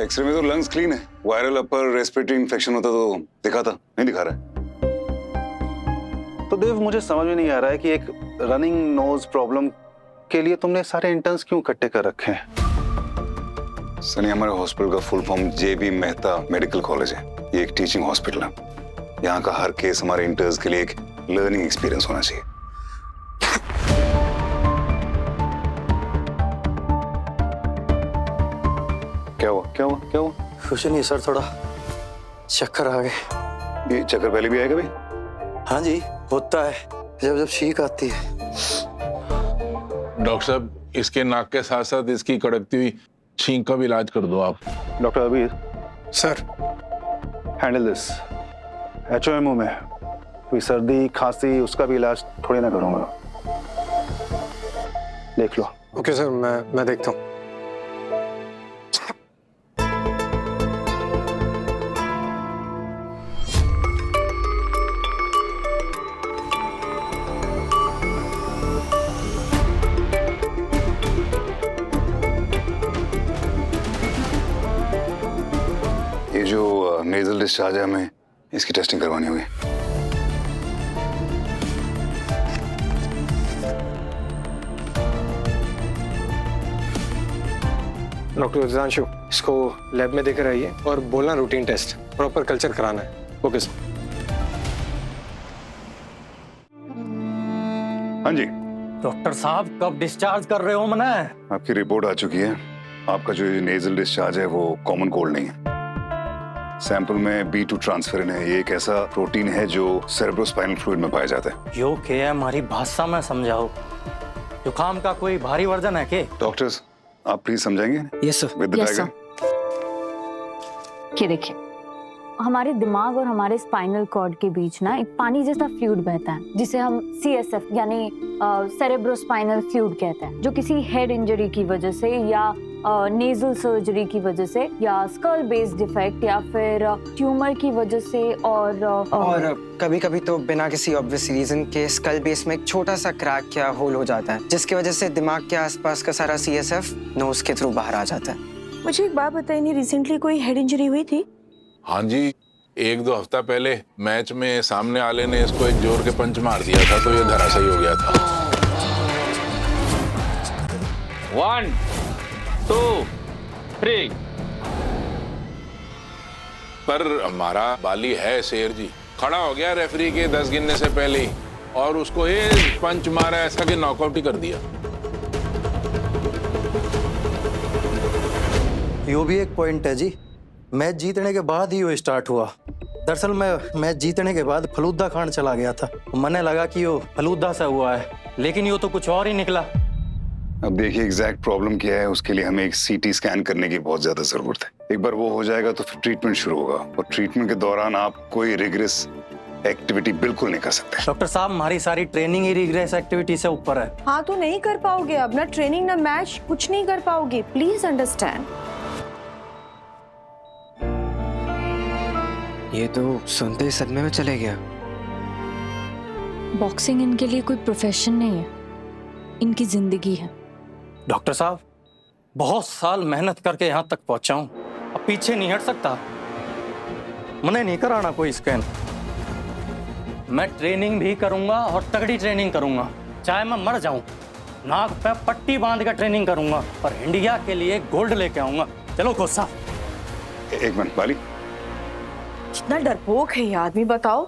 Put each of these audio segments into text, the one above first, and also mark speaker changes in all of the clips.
Speaker 1: X ray में तो lungs clean है, वायरल अपर रेस्पिरेटरी इन्फेक्शन होता तो दिखा था, नहीं दिखा रहा है।
Speaker 2: तो देव, मुझे समझ में नहीं आ रहा है कि एक रनिंग नोज प्रॉब्लम के लिए तुमने सारे इंटर्न्स क्यों इकट्ठे कर रखे हैं?
Speaker 1: सनी, हमारे हॉस्पिटल का full form JB Mehta medical college है। ये एक टीचिंग हॉस्पिटल है। यहाँ का हर केस हमारे इंटर्न्स के लिए एक लर्निंग एक्सपीरियंस होना चाहिए। क्या हुआ क्या हुआ क्या हुआ?
Speaker 3: कुछ नहीं सर, थोड़ा चक्कर आ गए।
Speaker 1: ये चक्कर पहले भी आएगा भाई?
Speaker 3: हाँ जी, होता है जब जब छींक आती है।
Speaker 4: डॉक्टर साहब, इसके नाक के साथ साथ इसकी कड़कती हुई छींक का भी इलाज कर दो आप।
Speaker 2: डॉक्टर अबीर,
Speaker 3: सर
Speaker 2: हैंडल दिस। HOMO में कोई सर्दी खांसी उसका भी इलाज थोड़ी ना करूंगा, देख लो।
Speaker 3: ओके सर, मैं देखता हूँ।
Speaker 1: ये जो नेजल डिस्चार्ज है, हमें इसकी टेस्टिंग करवानी होगी।
Speaker 3: डॉक्टर रिजांशु, इसको लैब में देकर आइए और बोलना रूटीन टेस्ट, प्रॉपर कल्चर कराना है। Okay sir.
Speaker 1: हाँ जी,
Speaker 5: डॉक्टर साहब कब डिस्चार्ज कर रहे हो मने?
Speaker 1: आपकी रिपोर्ट आ चुकी है। आपका जो नेजल डिस्चार्ज है वो कॉमन कोल्ड नहीं है। सैंपल में B2 ट्रांसफेरिन है। ये एक ऐसा प्रोटीन है जो सेरेब्रोस्पाइनल फ्लूइड में पाया जाता है।
Speaker 5: यो के है, हमारी भाषा में समझाओ। जुकाम का कोई भारी वर्जन है के?
Speaker 1: डॉक्टर्स, आप प्लीज समझाएंगे?
Speaker 3: Yes sir.
Speaker 1: With the tiger.
Speaker 6: ये देखिए, हमारे दिमाग और हमारे स्पाइनल कॉर्ड के बीच ना एक पानी जैसा फ्लूइड बहता है, जिसे हम CSF यानी सेरेब्रोस्पाइनल फ्लूइड कहते हैं, जो किसी हेड इंजरी की वजह से या नेजल सर्जरी की वजह से या स्कल बेस डिफेक्ट या फिर ट्यूमर की वजह से
Speaker 7: और कभी कभी तो बिना किसी ऑब्वियस रीजन के स्कल बेस में एक छोटा सा क्रैक या होल हो जाता है, जिसकी वजह से दिमाग के आसपास का सारा CSF नोज के थ्रू बाहर आ जाता है।
Speaker 8: मुझे एक बात बताइए, नहीं रिसेंटली कोई हेड इंजरी हुई थी?
Speaker 4: हाँ जी, 1-2 हफ्ता पहले मैच में सामने वाले ने इसको एक जोर के पंच मार दिया था तो ये धराशायी हो गया था।
Speaker 9: 1 2 3।
Speaker 4: पर हमारा बाली है शेर जी, खड़ा हो गया रेफरी के 10 गिनने से पहले ही और उसको एक पंच मारा ऐसा कि नॉकआउट ही कर दिया।
Speaker 3: यो भी एक पॉइंट है जी, मैच जीतने के बाद ही वो स्टार्ट हुआ। दरअसल मैं मैच जीतने के बाद फलूदा खान चला गया था। मने लगा कि यो फलूदा से हुआ है, लेकिन यो तो कुछ और ही निकला।
Speaker 1: अब देखिए एग्जैक्ट प्रॉब्लम क्या है, उसके लिए हमें एक CT स्कैन करने की बहुत ज्यादा जरूरत है। एक बार वो हो जाएगा तो फिर ट्रीटमेंट शुरू होगा, और ट्रीटमेंट के दौरान आप कोई रिग्रेस एक्टिविटी बिल्कुल नहीं कर सकते।
Speaker 5: डॉक्टर साहब, हमारी सारी ट्रेनिंग ही रिग्रेस एक्टिविटी से ऊपर है।
Speaker 8: हाँ तो नहीं कर पाओगे अब, ना ट्रेनिंग ना मैच, कुछ नहीं कर पाओगे, प्लीज अंडरस्टैंड।
Speaker 7: ये तो सुनते ही सदमे में चले गया।
Speaker 6: बॉक्सिंग इनके लिए कोई प्रोफेशन नहीं है, इनकी जिंदगी है।
Speaker 5: डॉक्टर साहब, बहुत साल मेहनत करके यहाँ तक पहुंचा हूँ, अब पीछे नहीं हट सकता। मने नहीं कराना कोई स्कैन। मैं ट्रेनिंग भी करूंगा और तगड़ी ट्रेनिंग करूंगा, चाहे मैं मर जाऊं। नाक पे पट्टी बांध कर ट्रेनिंग करूंगा और इंडिया के लिए गोल्ड लेके आऊंगा। चलो कोच साहब।
Speaker 1: एक मिनट बाली,
Speaker 8: कितना डरपोक है ये आदमी, बताओ।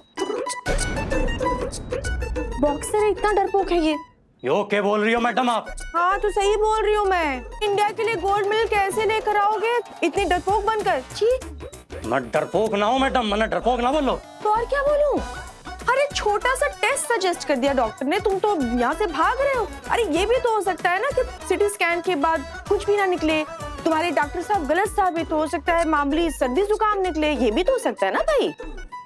Speaker 8: बॉक्सर इतना डरपोक है ये।
Speaker 5: यो क्या बोल रही हो मैडम आप?
Speaker 8: हाँ तो सही बोल रही हूँ मैं। इंडिया के लिए गोल्ड मेडल कैसे लेकर आओगे इतने डरपोक बनकर? छी।
Speaker 5: मैं डरपोक ना हूँ मैडम, मैंने डरपोक ना बोलो।
Speaker 8: तो और क्या बोलूं? अरे छोटा सा टेस्ट सजेस्ट कर दिया डॉक्टर ने, तुम तो यहाँ से भाग रहे हो। अरे ये भी तो हो सकता है ना कि CT स्कैन के बाद कुछ भी ना निकले, तुम्हारे डॉक्टर साहब गलत साबित हो सकता है, मामूली सर्दी जुकाम निकले, ये भी तो हो सकता है ना भाई।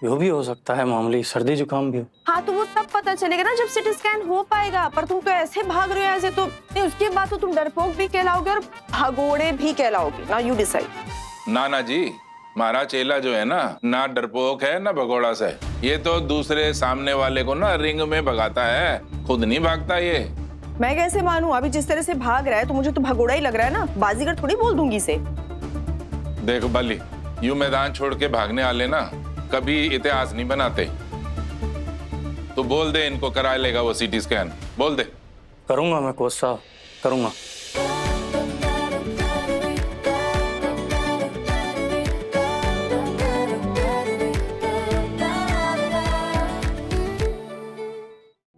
Speaker 5: यो भी हो सकता है, मामूली सर्दी जुकाम भी हो।
Speaker 8: हाँ तो वो तब पता चलेगा ना जब CT स्कैन हो पाएगा, पर तुम तो ऐसे भाग रहे हो ऐसे, तो नहीं, उसके बाद तो तुम डरपोक भी कहलाओगे और भागोड़े भी कहलाओगे। Now you decide.
Speaker 4: ना जी, हमारा चेला जो है ना डरपोक है ना भगोड़ा से। ये तो दूसरे सामने वाले को ना रिंग में भगाता है, खुद नहीं भागता ये।
Speaker 8: मैं कैसे मानूं? अभी जिस तरह से भाग रहा है तो मुझे तो भगोड़ा ही लग रहा है ना, बाजीगर थोड़ी बोल दूंगी इसे।
Speaker 4: देख बाली, यूं मैदान छोड़ के भागने वाले ना कभी इतिहास नहीं बनाते। तो बोल दे इनको करा लेगा वो सीटी स्कैन, बोल दे।
Speaker 5: करूंगा मैं कोच साहब, करूंगा।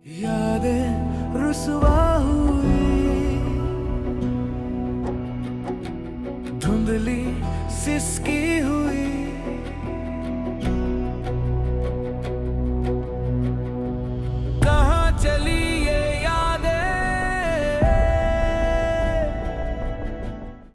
Speaker 10: यादें रुसवा हुई, धुंधली सिसकी हुई,